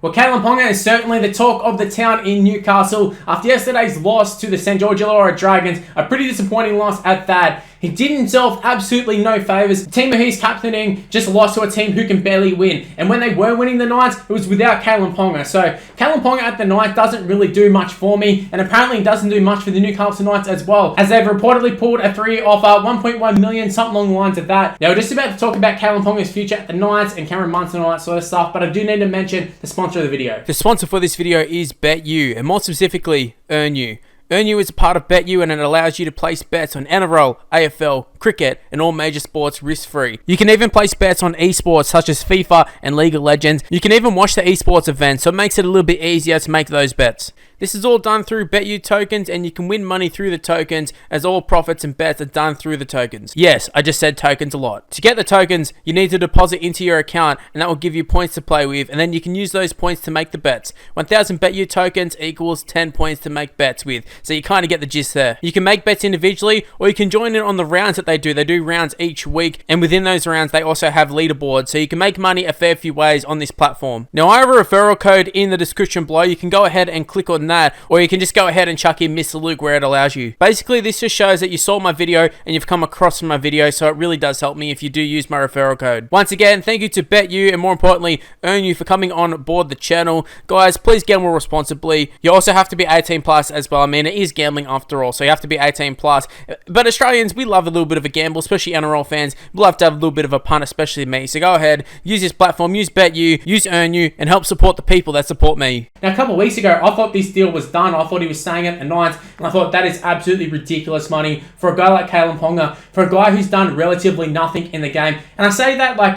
Well, Kalyn Ponga is certainly the talk of the town in Newcastle after yesterday's loss to the St. George Illawarra Dragons. A pretty disappointing loss at that. He did himself absolutely no favours. The team that he's captaining just lost to a team who can barely win. And when they were winning the Knights, it was without Kalyn Ponga. So Kalyn Ponga at the Knights doesn't really do much for me, and apparently doesn't do much for the Newcastle Knights as well, as they've reportedly pulled a 3-year offer, 1.1 million, something along the lines of that. Now, we're just about to talk about Kalyn Ponga's future at the Knights and Cameron Munster and all that sort of stuff, but I do need to mention the sponsor of the video. The sponsor for this video is BetU, and more specifically, EarnU. EarnU is a part of BetU, and it allows you to place bets on NRL, AFL, cricket, and all major sports risk-free. You can even place bets on esports such as FIFA and League of Legends. You can even watch the esports events, so it makes it a little bit easier to make those bets. This is all done through BetU tokens, and you can win money through the tokens, as all profits and bets are done through the tokens. Yes, I just said tokens a lot. To get the tokens, you need to deposit into your account, and that will give you points to play with, and then you can use those points to make the bets. 1,000 BetU tokens equals 10 points to make bets with, so you kind of get the gist there. You can make bets individually, or you can join in on the rounds that they do. They do rounds each week, and within those rounds, they also have leaderboards, so you can make money a fair few ways on this platform. Now, I have a referral code in the description below. You can go ahead and click on that, or you can just go ahead and chuck in Mr. Luke where it allows you. Basically, this just shows that you saw my video and you've come across from my video, so it really does help me if you do use my referral code. Once again, thank you to BetU, and more importantly, EarnU, for coming on board the channel. Guys, please gamble responsibly. You also have to be 18 plus as well. I mean, it is gambling after all, so you have to be 18 plus. But Australians, we love a little bit of a gamble, especially NRL fans. We love to have a little bit of a punt, especially me. So go ahead, use this platform, use BetU, use EarnU, and help support the people that support me. Now, a couple of weeks ago, I thought this deal was done. I thought he was staying at the Knights, and I thought that is absolutely ridiculous money for a guy like Kalyn Ponga, for a guy who's done relatively nothing in the game. And I say that, like,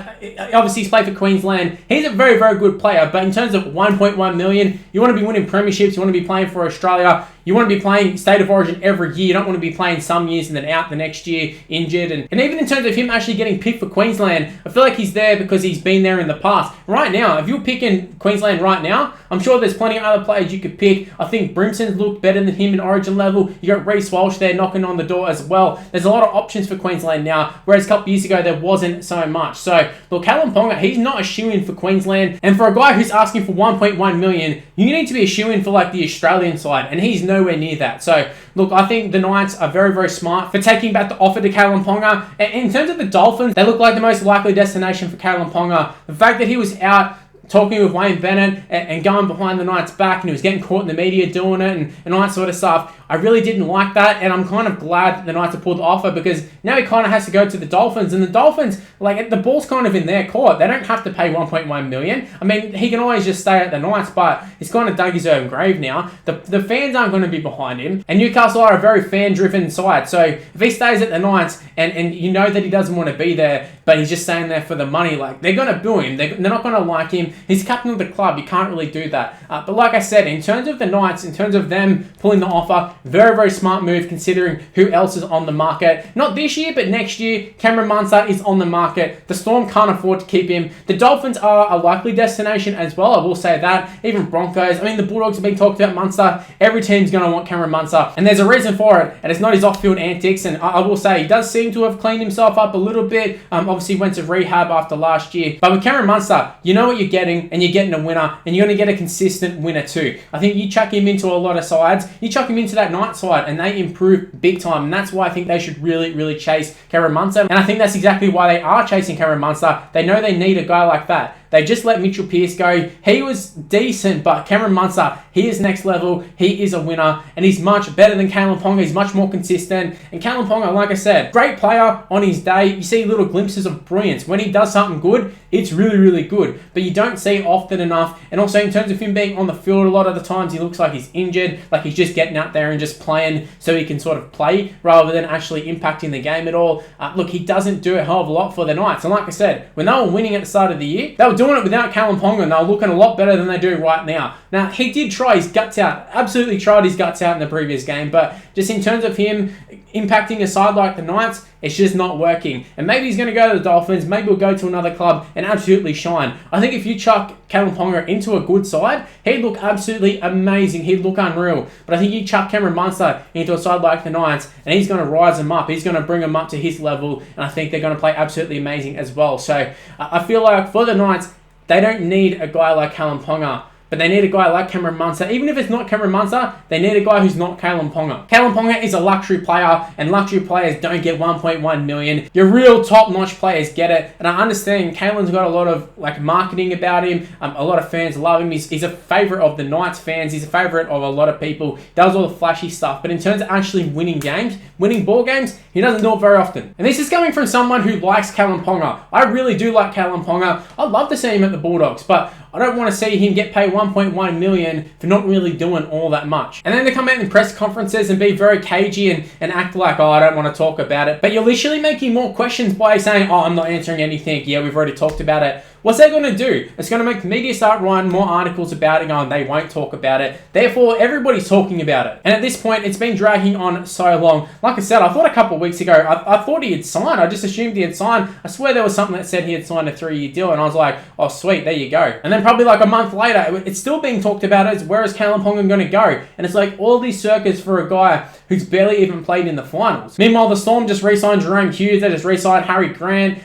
obviously he's played for Queensland. He's a very, very good player, but in terms of 1.1 million, you want to be winning premierships, you want to be playing for Australia, you want to be playing State of Origin every year. You don't want to be playing some years and then out the next year, injured. And even in terms of him actually getting picked for Queensland, I feel like he's there because he's been there in the past. Right now, if you're picking Queensland right now, I'm sure there's plenty of other players you could pick. I think Brimson's looked better than him in Origin level. You got Reece Walsh there knocking on the door as well. There's a lot of options for Queensland now, whereas a couple of years ago there wasn't so much. So, look, Kalyn Ponga, he's not a shoo-in for Queensland. And for a guy who's asking for 1.1 million, you need to be a shoo-in for like the Australian side, and he's nowhere near that. So, look, I think the Knights are very, very smart for taking back the offer to Kalyn Ponga. And in terms of the Dolphins, they look like the most likely destination for Kalyn Ponga. The fact that he was out talking with Wayne Bennett and going behind the Knights' back, and he was getting caught in the media doing it and all that sort of stuff, I really didn't like that, and I'm kind of glad that the Knights have pulled the offer, because now he kind of has to go to the Dolphins, and the Dolphins, like, the ball's kind of in their court. They don't have to pay 1.1 million. I mean, he can always just stay at the Knights, but he's kind of dug his own grave now. The fans aren't going to be behind him, and Newcastle are a very fan-driven side, so if he stays at the Knights, and you know that he doesn't want to be there, but he's just staying there for the money, like, they're going to boo him. They're not going to like him. He's captain of the club. You can't really do that. But like I said, in terms of the Knights, in terms of them pulling the offer, very, very smart move considering who else is on the market. Not this year, but next year, Cameron Munster is on the market. The Storm can't afford to keep him. The Dolphins are a likely destination as well, I will say that. Even Broncos. I mean, the Bulldogs have been talked about Munster. Every team's going to want Cameron Munster, and there's a reason for it, and it's not his off-field antics, and I will say he does seem to have cleaned himself up a little bit. Obviously went to rehab after last year, but with Cameron Munster, you know what you're getting, and you're getting a winner, and you're going to get a consistent winner too. I think you chuck him into a lot of sides, you chuck him into that Knight side, and they improve big time, and that's why I think they should really, really chase Cameron Munster, and I think that's exactly why they are chasing Cameron Munster. They know they need a guy like that. They just let Mitchell Pearce go. He was decent, but Cameron Munster, he is next level. He is a winner, and he's much better than Kalyn Ponga. He's much more consistent. And Kalyn Ponga, like I said, great player on his day. You see little glimpses of brilliance. When he does something good, it's really, really good. But you don't see it often enough. And also in terms of him being on the field, a lot of the times he looks like he's injured, like he's just getting out there and just playing so he can sort of play rather than actually impacting the game at all. Look, he doesn't do a hell of a lot for the Knights. And like I said, when they were winning at the start of the year, they were doing it without Kalyn Ponga, and they were looking a lot better than they do right now. Now, he did try his guts out, absolutely tried his guts out in the previous game, but just in terms of him impacting a side like the Knights, it's just not working. And maybe he's going to go to the Dolphins, maybe he'll go to another club and absolutely shine. I think if you chuck Kalyn Ponga into a good side, he'd look absolutely amazing. He'd look unreal. But I think you chuck Cameron Munster into a side like the Knights, and he's going to rise them up. He's going to bring them up to his level, and I think they're going to play absolutely amazing as well. So I feel like for the Knights, they don't need a guy like Kalyn Ponga. but they need a guy like Cameron Munster. Even if it's not Cameron Munster, they need a guy who's not Kalyn Ponga. Kalyn Ponga is a luxury player, and luxury players don't get 1.1 million. Your real top-notch players get it, and I understand Kalyn's got a lot of marketing about him. A lot of fans love him. He's a favourite of the Knights fans. He's a favourite of a lot of people. Does all the flashy stuff, but in terms of actually winning games, winning ball games, he doesn't do it very often. And this is coming from someone who likes Kalyn Ponga. I really do like Kalyn Ponga. I'd love to see him at the Bulldogs, but I don't want to see him get paid 1.1 million for not really doing all that much. And then they come out in press conferences and be very cagey and act like, oh, I don't want to talk about it. But you're literally making more questions by saying, oh, I'm not answering anything. Yeah, we've already talked about it. What's that going to do? It's going to make the media start writing more articles about it, going, they won't talk about it. Therefore, everybody's talking about it. And at this point, it's been dragging on so long. Like I said, I thought a couple of weeks ago, I thought he had signed. I just assumed he had signed. I swear there was something that said he had signed a 3-year deal, and I was like, oh, sweet, there you go. And then probably like a month later, it's still being talked about as where is Kalyn Ponga going to go? And it's like all these circus for a guy who's barely even played in the finals. Meanwhile, the Storm just re-signed Jerome Hughes. They just re-signed Harry Grant.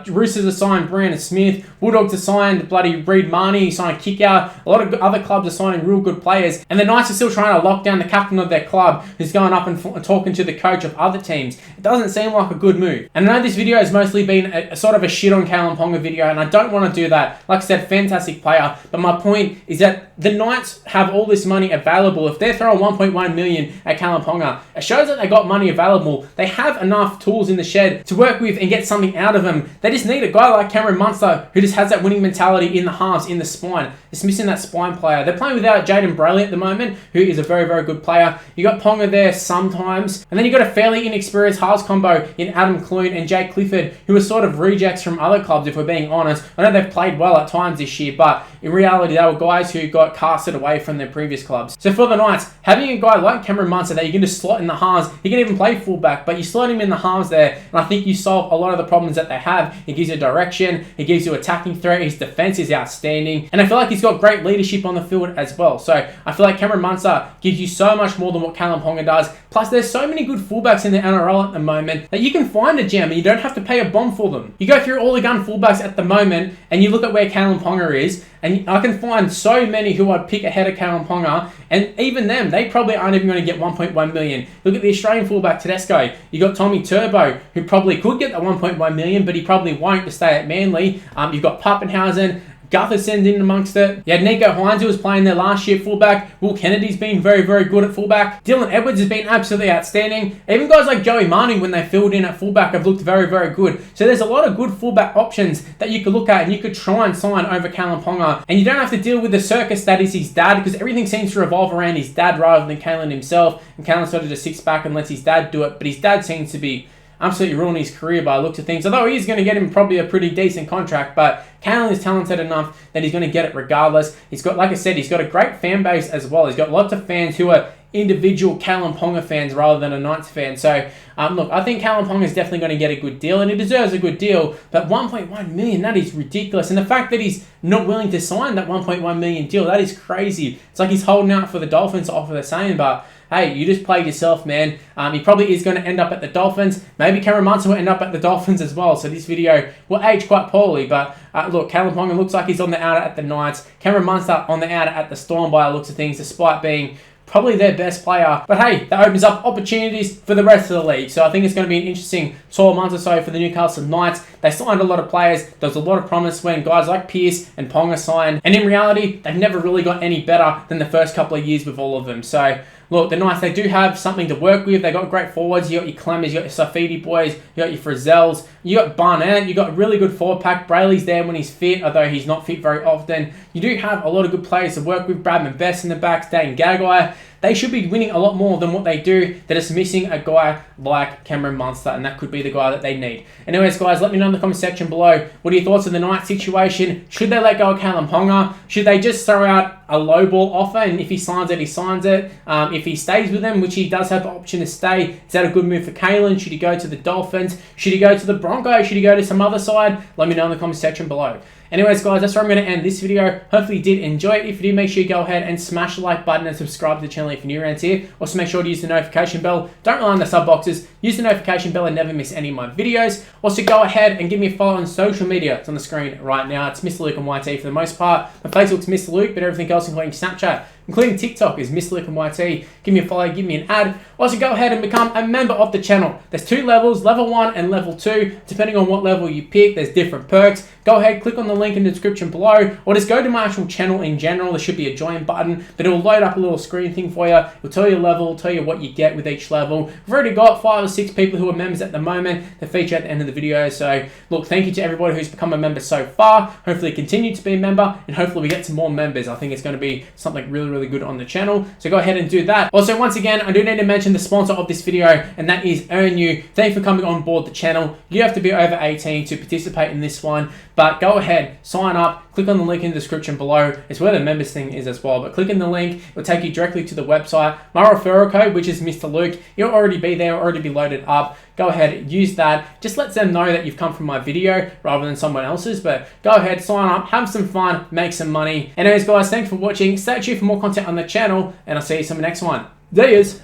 Roosters have signed Brandon Smith. Bulldogs have signed bloody Reed Marnie. He signed Kickout. A lot of other clubs are signing real good players. And the Knights are still trying to lock down the captain of their club who's going up and talking to the coach of other teams. It doesn't seem like a good move. And I know this video has mostly been a sort of a shit on Kalyn Ponga video, and I don't want to do that. Like I said, fantastic player. But my point is that the Knights have all this money available. If they're throwing 1.1 million at Kalyn Ponga, it shows that they got money available. They have enough tools in the shed to work with and get something out of him. They just need a guy like Cameron Munster who just has that winning mentality in the halves, in the spine. It's missing that spine player. They're playing without Jaden Brayley at the moment, who is a very, very good player. You got Ponga there sometimes. And then you got a fairly inexperienced halves combo in Adam Clune and Jake Clifford, who are sort of rejects from other clubs, if we're being honest. I know they've played well at times this year, but in reality, they were guys who got casted away from their previous clubs. So for the Knights, having a guy like Cameron Munster that you can just slot in the halves, he can even play fullback, but you slot him in the halves there, and I think you solve a lot of the problems that they have. He gives you direction, he gives you attacking threat, his defense is outstanding, and I feel like he's got great leadership on the field as well. So I feel like Cameron Munster gives you so much more than what Kalyn Ponga does. Plus, there's so many good fullbacks in the NRL at the moment that you can find a gem and you don't have to pay a bomb for them. You go through all the gun fullbacks at the moment and you look at where Kalyn Ponga is, and I can find so many who I'd pick ahead of Kalyn Ponga, and even them, they probably aren't even going to get 1.1 million. Look at the Australian fullback Tedesco. You got Tommy Turbo, who probably could get the 1.1 million, but he probably won't to stay at Manly. You've got Pappenhausen, Gutherson's in amongst it. You had Nico Hines, who was playing there last year, fullback. Will Kennedy's been very, very good at fullback. Dylan Edwards has been absolutely outstanding. Even guys like Joey Marnie, when they filled in at fullback, have looked very, very good. So there's a lot of good fullback options that you could look at and you could try and sign over Kalyn Ponga. And you don't have to deal with the circus that is his dad, because everything seems to revolve around his dad rather than Kalyn himself. And Kalyn sort of just sits back and lets his dad do it. But his dad seems to be absolutely ruining his career by the looks of things. Although he's going to get him probably a pretty decent contract, but Kalyn is talented enough that he's going to get it regardless. He's got, like I said, he's got a great fan base as well. He's got lots of fans who are individual Kalyn Ponga fans rather than a Knights fan. So, look, I think Kalyn Ponga is definitely going to get a good deal, and he deserves a good deal, but 1.1 million, that is ridiculous. And the fact that he's not willing to sign that 1.1 million deal, that is crazy. It's like he's holding out for the Dolphins to offer the same, but hey, you just played yourself, man. He probably is going to end up at the Dolphins. Maybe Cameron Munster will end up at the Dolphins as well. So this video will age quite poorly. But look, Kalyn Ponga looks like he's on the outer at the Knights. Cameron Munster on the outer at the Storm by the looks of things, despite being probably their best player. But hey, that opens up opportunities for the rest of the league. So I think it's going to be an interesting 12 months or so for the Newcastle Knights. They signed a lot of players. There was a lot of promise when guys like Pearce and Ponga signed. And in reality, they've never really got any better than the first couple of years with all of them. So look, the Knights, they do have something to work with. They got great forwards. You got your Clemmers, you got your Safidi boys, you got your Frizzels, you got Barnett, you got a really good forward pack. Brayley's there when he's fit, although he's not fit very often. You do have a lot of good players to work with. Bradman Best in the back, Dane Gagai. They should be winning a lot more than what they do. They're just missing a guy like Cameron Munster, and that could be the guy that they need. Anyways, guys, let me know in the comment section below. What are your thoughts on the Knights situation? Should they let go of Kalyn Ponga? Should they just throw out a lowball offer, and if he signs it, he signs it? If he stays with them, which he does have the option to stay, is that a good move for Kalyn? Should he go to the Dolphins? Should he go to the Broncos? Should he go to some other side? Let me know in the comment section below. Anyways, guys, that's where I'm going to end this video. Hopefully you did enjoy it. If you did, make sure you go ahead and smash the like button and subscribe to the channel if you're new around here. Also, make sure to use the notification bell. Don't rely on the sub boxes. Use the notification bell and never miss any of my videos. Also, go ahead and give me a follow on social media. It's on the screen right now. It's Mr. Luke and YT for the most part. My Facebook's Mr. Luke, but everything else, including Snapchat, including TikTok, is Mr. Luke and YT. Give me a follow, give me an ad. Also, go ahead and become a member of the channel. There's 2 levels, level 1 and level 2. Depending on what level you pick, there's different perks. Go ahead, click on the link in the description below, or just go to my actual channel in general. There should be a join button, but it will load up a little screen thing for you. It will tell you level, tell you what you get with each level. We've already got 5 or 6 people who are members at the moment that feature at the end of the video. So, look, thank you to everybody who's become a member so far. Hopefully, continue to be a member, and hopefully we get some more members. I think it's going to be something really, really good on the channel. So go ahead and do that. Also, once again, I do need to mention the sponsor of this video, and that is Earn You. Thank you for coming on board the channel. You have to be over 18 to participate in this one, but go ahead, sign up, click on the link in the description below. It's where the members thing is as well, but click in the link. It will take you directly to the website. My referral code, which is Mr. Luke, it'll already be there, already be loaded up. Go ahead, use that. Just let them know that you've come from my video rather than someone else's, but go ahead, sign up, have some fun, make some money. Anyways, guys, thanks for watching. Stay tuned for more content on the channel, and I'll see you in the next one. There he is.